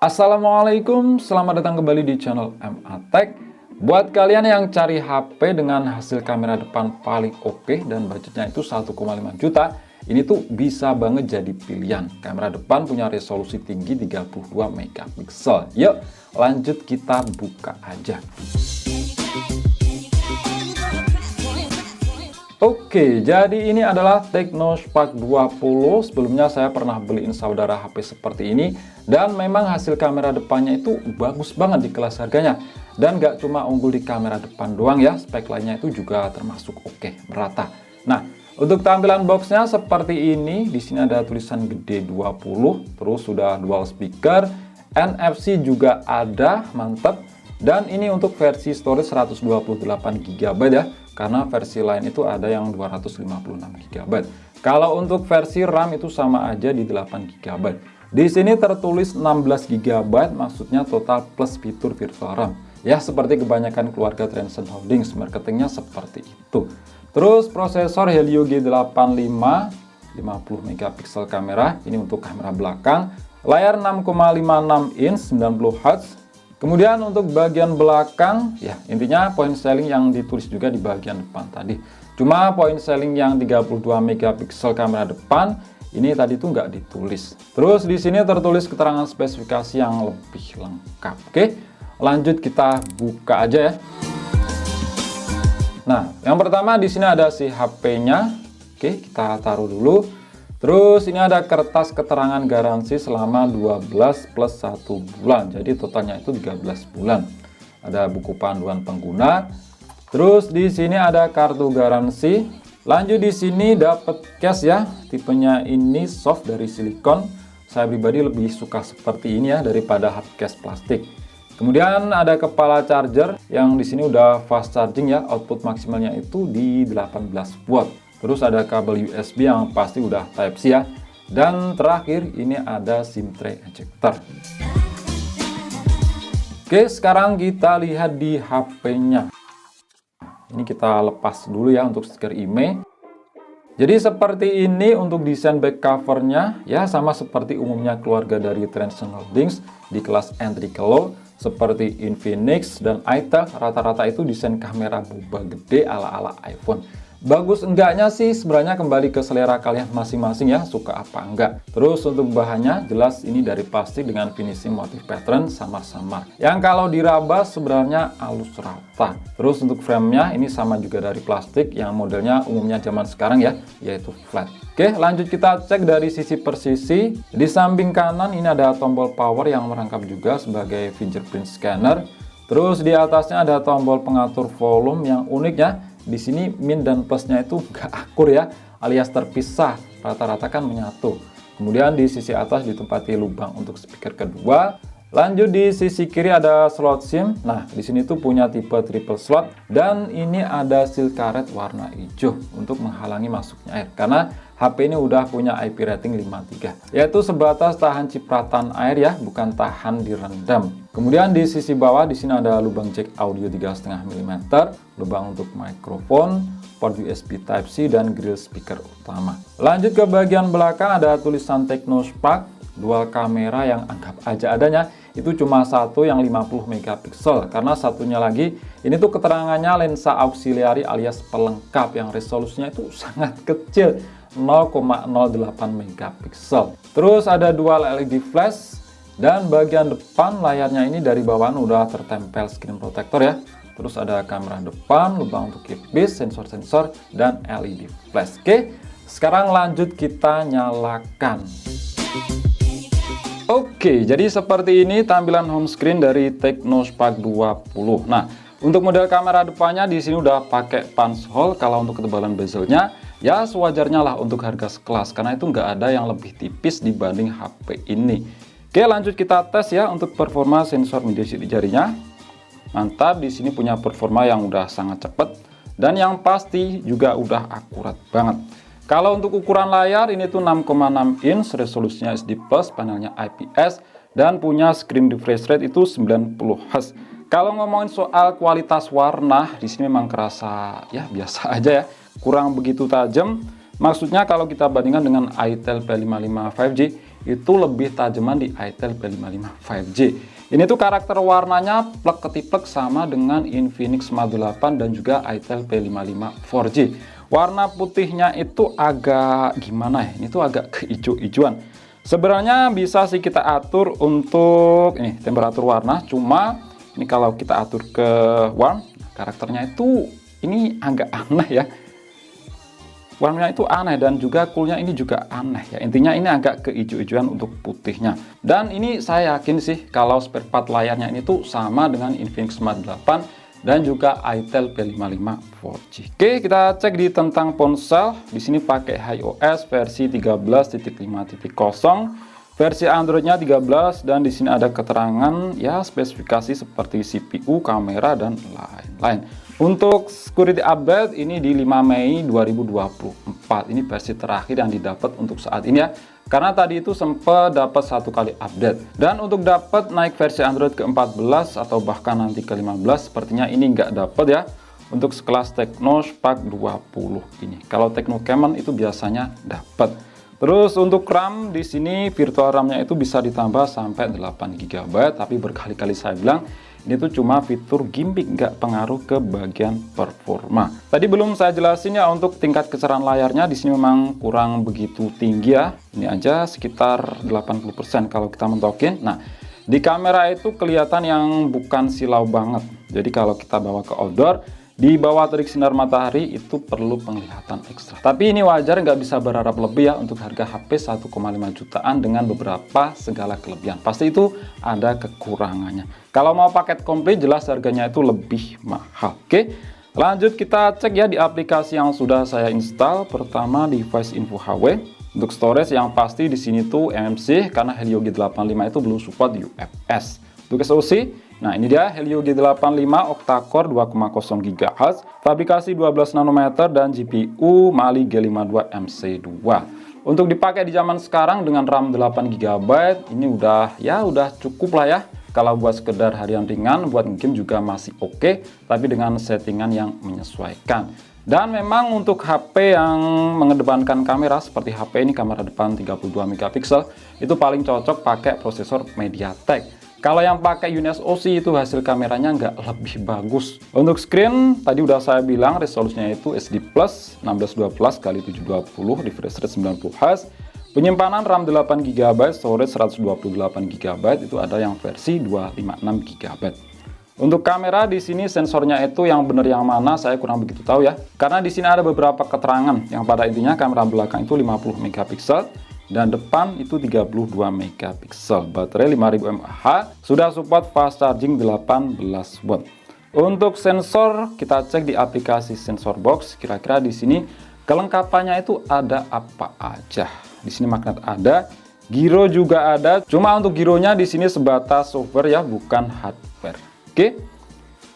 Assalamualaikum, selamat datang kembali di channel MA Tech. Buat kalian yang cari HP dengan hasil kamera depan paling oke dan budgetnya itu 1,5 juta, ini tuh bisa banget jadi pilihan. Kamera depan punya resolusi tinggi 32 megapiksel. Yuk, lanjut kita buka aja. Oke, jadi ini adalah Tecno Spark 20. Sebelumnya saya pernah beliin saudara HP seperti ini, dan memang hasil kamera depannya itu bagus banget di kelas harganya. Dan gak cuma unggul di kamera depan doang ya, spek lainnya itu juga termasuk oke, merata. Nah, untuk tampilan boxnya seperti ini. Di sini ada tulisan gede 20, terus sudah dual speaker, NFC juga ada, mantap. Dan ini untuk versi storage 128 GB ya, karena versi lain itu ada yang 256 GB. Kalau untuk versi RAM itu sama aja di 8 GB. Di sini tertulis 16 GB, maksudnya total plus fitur virtual RAM. Ya, seperti kebanyakan keluarga Transcend Holdings, marketingnya seperti itu. Terus prosesor Helio G85, 50 megapiksel kamera, ini untuk kamera belakang. Layar 6,56 inch, 90 Hz. Kemudian untuk bagian belakang, ya intinya point selling yang ditulis juga di bagian depan tadi. Cuma point selling yang 32 megapiksel kamera depan, ini tadi tuh nggak ditulis. Terus di sini tertulis keterangan spesifikasi yang lebih lengkap. Oke, lanjut kita buka aja ya. Nah, yang pertama di sini ada si HP-nya. Oke, kita taruh dulu. Terus ini ada kertas keterangan garansi selama 12 plus 1 bulan. Jadi totalnya itu 13 bulan. Ada buku panduan pengguna. Terus di sini ada kartu garansi. Lanjut di sini dapat case ya. Tipenya ini soft dari silikon. Saya pribadi lebih suka seperti ini ya daripada hard case plastik. Kemudian ada kepala charger yang di sini udah fast charging ya. Output maksimalnya itu di 18 watt. Terus ada kabel USB yang pasti udah Type-C ya. Dan terakhir ini ada SIM tray ejector. Oke, sekarang kita lihat di HP-nya. Ini kita lepas dulu ya untuk stiker IMEI. Jadi seperti ini untuk desain back covernya. Ya sama seperti umumnya keluarga dari Transcend Holdings di kelas entry low. Seperti Infinix dan itel, rata-rata itu desain kamera boba gede ala-ala iPhone. Bagus enggaknya sih sebenarnya kembali ke selera kalian masing-masing ya, suka apa enggak. Terus untuk bahannya jelas ini dari plastik dengan finishing motif pattern samar-samar. Yang kalau diraba sebenarnya halus rata. Terus untuk framenya ini sama juga dari plastik yang modelnya umumnya zaman sekarang ya, yaitu flat. Oke, lanjut kita cek dari sisi per sisi. Di samping kanan ini ada tombol power yang merangkap juga sebagai fingerprint scanner. Terus di atasnya ada tombol pengatur volume yang uniknya. Di sini min dan plusnya itu nggak akur ya, alias terpisah, rata-rata kan menyatu. Kemudian di sisi atas ditempati lubang untuk speaker kedua. Lanjut di sisi kiri ada slot SIM. Nah, di sini tuh punya tipe triple slot dan ini ada seal karet warna hijau untuk menghalangi masuknya air karena HP ini udah punya IP rating 5.3, yaitu sebatas tahan cipratan air ya, bukan tahan direndam. Kemudian di sisi bawah di sini ada lubang jack audio 3,5 mm, lubang untuk mikrofon, port USB Type-C dan grill speaker utama. Lanjut ke bagian belakang ada tulisan Tecno Spark, dual kamera yang anggap aja adanya itu cuma satu yang 50 megapiksel karena satunya lagi ini tuh keterangannya lensa auxiliary alias pelengkap yang resolusinya itu sangat kecil, 0,08 megapiksel. Terus ada dual LED flash dan bagian depan layarnya ini dari bawah udah tertempel screen protector ya. Terus ada kamera depan, lubang untuk earpiece, sensor-sensor dan LED flash. Oke, sekarang lanjut kita nyalakan. Oke, jadi seperti ini tampilan home screen dari Tecno Spark 20. Nah, untuk model kamera depannya di sini udah pakai punch hole. Kalau untuk ketebalan bezelnya ya sewajarnya lah untuk harga sekelas karena itu nggak ada yang lebih tipis dibanding HP ini. Oke, lanjut kita tes ya untuk performa sensor mediasi di jarinya. Mantap, di sini punya performa yang udah sangat cepat dan yang pasti juga udah akurat banget. Kalau untuk ukuran layar ini tuh 6,6 inch, resolusinya SD+, panelnya IPS dan punya screen refresh rate itu 90 Hz. Kalau ngomongin soal kualitas warna di sini memang kerasa ya biasa aja ya, kurang begitu tajam. Maksudnya kalau kita bandingkan dengan itel P55 5G itu lebih tajaman di Itel P55 5G. Ini tuh karakter warnanya plek ketiplek sama dengan Infinix Smart 8 dan juga Itel P55 4G. Warna putihnya itu agak gimana ya? Ini tuh agak keijo-ijoan. Sebenarnya bisa sih kita atur untuk ini temperatur warna, cuma ini kalau kita atur ke warm, karakternya itu ini agak aneh ya. Warnanya itu aneh dan juga coolnya ini juga aneh ya. Intinya ini agak keijo-ijoan untuk putihnya. Dan ini saya yakin sih kalau spare part layarnya ini tuh sama dengan Infinix Smart 8 dan juga Itel P55 4G. Oke, kita cek di tentang ponsel. Di sini pakai iOS versi 13.5.0, versi Androidnya 13, dan di sini ada keterangan ya spesifikasi seperti CPU, kamera dan lain-lain. Untuk security update ini di 5 Mei 2024. Ini versi terakhir yang didapat untuk saat ini ya. Karena tadi itu sempat dapat 1 kali update. Dan untuk dapat naik versi Android ke 14 atau bahkan nanti ke 15, sepertinya ini nggak dapat ya. Untuk sekelas Tecno Spark 20 ini. Kalau Tecno Camon itu biasanya dapat. Terus untuk RAM di sini virtual RAM-nya itu bisa ditambah sampai 8 GB, tapi berkali-kali saya bilang ini tuh cuma fitur gimmick, nggak pengaruh ke bagian performa. Tadi belum saya jelasin ya untuk tingkat kecerahan layarnya. Di sini memang kurang begitu tinggi ya. Ini aja sekitar 80% kalau kita mentokin. Nah, di kamera itu kelihatan yang bukan silau banget. Jadi kalau kita bawa ke outdoor, di bawah terik sinar matahari itu perlu penglihatan ekstra. Tapi ini wajar, nggak bisa berharap lebih ya untuk harga HP 1,5 jutaan dengan beberapa segala kelebihan. Pasti itu ada kekurangannya. Kalau mau paket komplit jelas harganya itu lebih mahal. Oke, lanjut kita cek ya di aplikasi yang sudah saya install. Pertama device info HW. Untuk storage yang pasti di sini tuh eMMC karena Helio G85 itu belum support UFS. Untuk SoC, nah ini dia Helio G85 octa-core 2,0 GHz, fabrikasi 12 nanometer dan GPU Mali G52 MC2. Untuk dipakai di zaman sekarang dengan RAM 8 GB, ini udah cukup lah ya. Kalau buat sekedar harian ringan, buat game juga masih oke, tapi dengan settingan yang menyesuaikan. Dan memang untuk HP yang mengedepankan kamera seperti HP ini, kamera depan 32 MP, itu paling cocok pakai prosesor MediaTek. Kalau yang pakai UniSoC itu hasil kameranya nggak lebih bagus. Untuk screen, tadi udah saya bilang resolusinya itu SD Plus 1612x720, refresh rate 90Hz. Penyimpanan RAM 8 GB, storage 128 GB, itu ada yang versi 256 GB. Untuk kamera di sini sensornya itu yang benar yang mana saya kurang begitu tahu ya. Karena di sini ada beberapa keterangan yang pada intinya kamera belakang itu 50 MP dan depan itu 32 MP. Baterai 5000 mAh, sudah support fast charging 18 watt. Untuk sensor kita cek di aplikasi Sensor Box. Kira-kira di sini kelengkapannya itu ada apa aja. Di sini magnet ada, giro juga ada. Cuma untuk gironya di sini sebatas software ya, bukan hardware. Oke,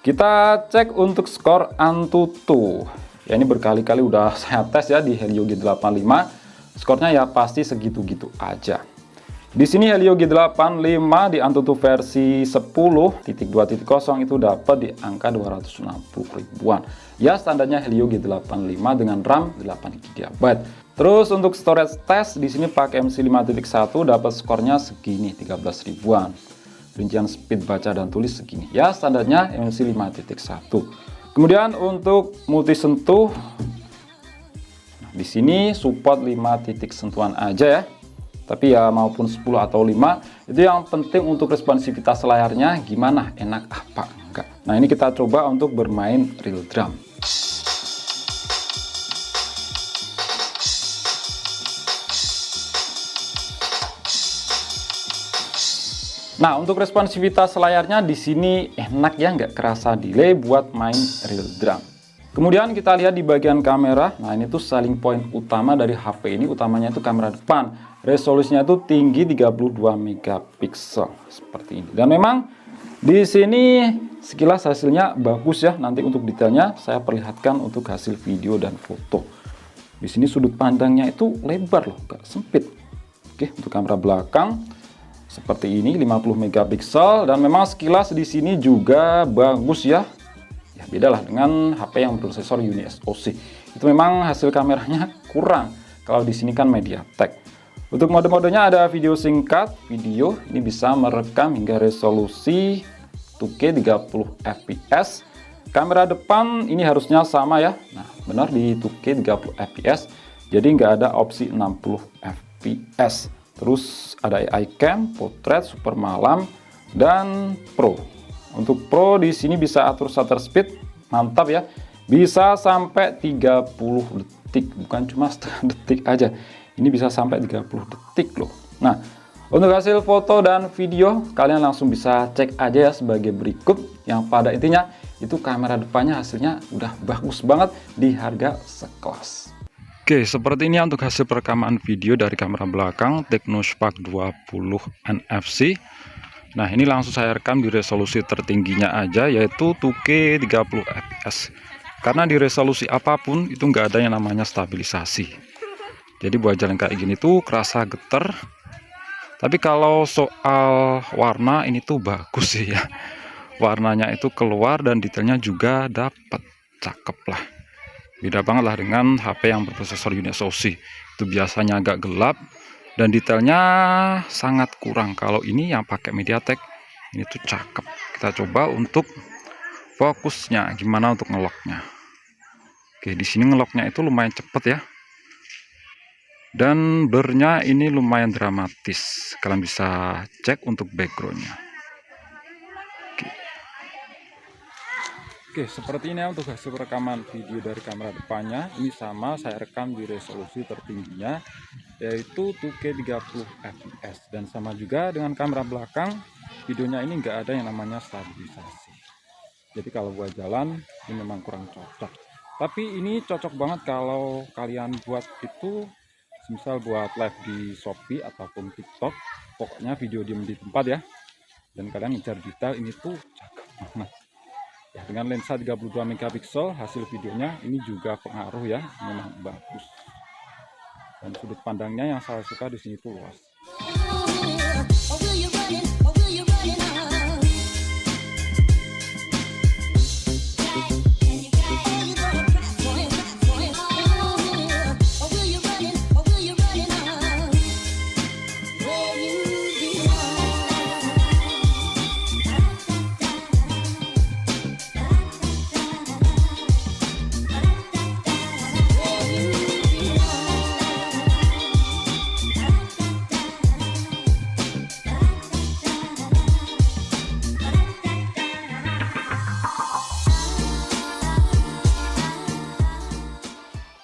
kita cek untuk skor AnTuTu. Ya ini berkali-kali udah saya tes ya di Helio G85. Skornya ya pasti segitu-gitu aja. Di sini Helio G85 di AnTuTu versi 10.2.0 itu dapat di angka 260 ribuan. Ya standarnya Helio G85 dengan RAM 8 GB. Terus untuk storage test di sini pakai MC 5.1 dapat skornya segini 13 ribuan. Rincian speed baca dan tulis segini. Ya standarnya MC 5.1. Kemudian untuk multi sentuh, di sini support 5 titik sentuhan aja ya. Tapi ya maupun 10 atau 5, itu yang penting untuk responsivitas layarnya gimana, enak apa enggak. Nah, ini kita coba untuk bermain real drum. Nah, untuk responsivitas layarnya di sini enak ya, nggak kerasa delay buat main real drum. Kemudian kita lihat di bagian kamera. Nah, ini tuh selling point utama dari HP ini, utamanya itu kamera depan. Resolusinya itu tinggi 32 MP seperti ini. Dan memang di sini sekilas hasilnya bagus ya. Nanti untuk detailnya saya perlihatkan untuk hasil video dan foto. Di sini sudut pandangnya itu lebar loh, nggak sempit. Oke, untuk kamera belakang seperti ini 50 MP dan memang sekilas di sini juga bagus ya. Ya bedalah dengan HP yang berprosesor UniSoC. Itu memang hasil kameranya kurang. Kalau di sini kan MediaTek. Untuk mode-modenya ada video singkat, video ini bisa merekam hingga resolusi 2K 30 fps. Kamera depan ini harusnya sama ya. Nah, benar di 2K 30 fps. Jadi nggak ada opsi 60 fps. Terus ada AI cam, portrait, super malam, dan pro. Untuk pro di sini bisa atur shutter speed, mantap ya. Bisa sampai 30 detik, bukan cuma setengah detik aja. Ini bisa sampai 30 detik loh. Nah, untuk hasil foto dan video kalian langsung bisa cek aja ya sebagai berikut. Yang pada intinya itu kamera depannya hasilnya udah bagus banget di harga sekelas. Oke, seperti ini untuk hasil perekaman video dari kamera belakang Technospark 20 NFC. Nah, ini langsung saya rekam di resolusi tertingginya aja, yaitu 2K 30 fps. Karena di resolusi apapun itu nggak ada yang namanya stabilisasi. Jadi buat jalan kayak gini tuh kerasa geter. Tapi kalau soal warna ini tuh bagus sih ya. Warnanya itu keluar dan detailnya juga dapat, cakep lah. Beda banget lah dengan HP yang berprosesor unit SoC. Itu biasanya agak gelap dan detailnya sangat kurang. Kalau ini yang pakai MediaTek ini tuh cakep. Kita coba untuk fokusnya, gimana untuk ngeloknya. Oke, di sini ngeloknya itu lumayan cepet ya. Dan blurnya ini lumayan dramatis. Kalian bisa cek untuk backgroundnya. Oke, seperti ini ya untuk hasil rekaman video dari kamera depannya. Ini sama saya rekam di resolusi tertingginya, yaitu 2K 30 fps. Dan sama juga dengan kamera belakang, videonya ini nggak ada yang namanya stabilisasi. Jadi kalau buat jalan ini memang kurang cocok. Tapi ini cocok banget kalau kalian buat itu, misal buat live di Shopee ataupun TikTok. Pokoknya video diem di tempat ya. Dan kalian ngejar detail ini tuh cakep banget. Ya, dengan lensa 32 megapiksel hasil videonya ini juga pengaruh ya, memang bagus. Dan sudut pandangnya yang saya suka di sini tuh luas.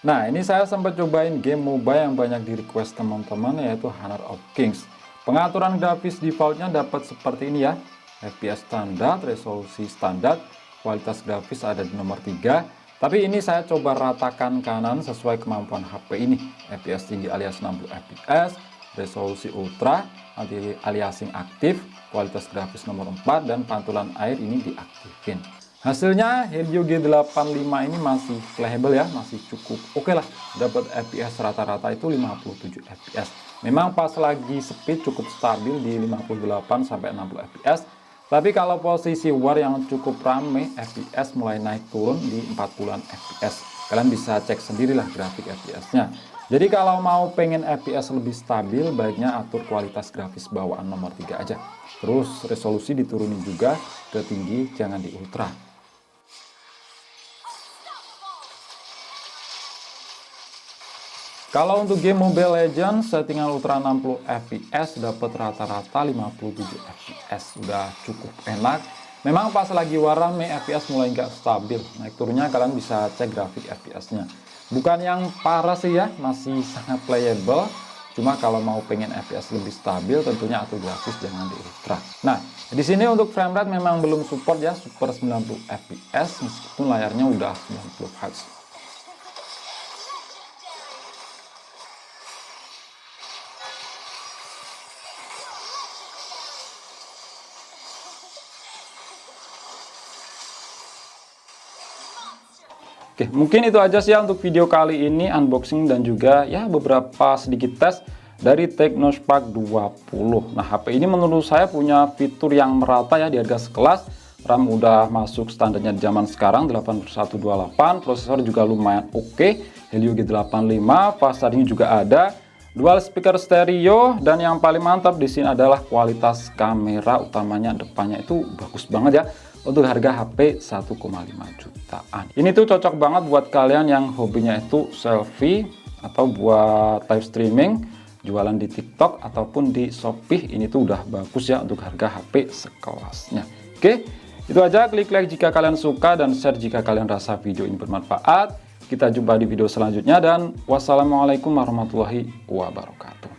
Nah, ini saya sempat cobain game mobile yang banyak di request teman-teman, yaitu Honor of Kings. Pengaturan grafis defaultnya dapat seperti ini ya. FPS standar, resolusi standar, kualitas grafis ada di nomor 3. Tapi ini saya coba ratakan kanan sesuai kemampuan HP ini. FPS tinggi alias 60 fps, resolusi ultra, anti-aliasing aktif, kualitas grafis nomor 4, dan pantulan air ini diaktifin. Hasilnya Helio G85 ini masih playable ya, masih cukup oke lah. Dapat FPS rata-rata itu 57 fps. Memang pas lagi speed cukup stabil di 58 sampai 60 fps. Tapi kalau posisi war yang cukup rame, FPS mulai naik turun di 40-an fps. Kalian bisa cek sendirilah grafik FPS-nya. Jadi kalau mau pengen FPS lebih stabil, baiknya atur kualitas grafis bawaan nomor 3 aja. Terus resolusi diturunin juga ke tinggi, jangan di ultra. Kalau untuk game Mobile Legends settingan ultra 60 fps dapat rata-rata 57 fps, udah cukup enak. Memang pas lagi warame fps mulai nggak stabil, naik turunnya kalian bisa cek grafik fps-nya. Bukan yang parah sih ya, masih sangat playable. Cuma kalau mau pengen fps lebih stabil tentunya atur grafis jangan di ultra. Nah, di sini untuk frame rate memang belum support ya, super 90 fps meskipun layarnya udah 90 Hz. Oke, mungkin itu aja sih ya untuk video kali ini, unboxing dan juga ya beberapa sedikit tes dari Technospark 20. Nah, HP ini menurut saya punya fitur yang merata ya di harga sekelas. RAM udah masuk standarnya di zaman sekarang 8128, prosesor juga lumayan oke, Helio G85, fast charging juga ada. dual speaker stereo, dan yang paling mantap di sini adalah kualitas kamera utamanya depannya itu bagus banget ya. Untuk harga HP 1,5 jutaan. Ini tuh cocok banget buat kalian yang hobinya itu selfie atau buat live streaming, jualan di TikTok ataupun di Shopee. Ini tuh udah bagus ya untuk harga HP sekelasnya. Oke, itu aja. Klik like jika kalian suka dan share jika kalian rasa video ini bermanfaat. Kita jumpa di video selanjutnya dan wassalamualaikum warahmatullahi wabarakatuh.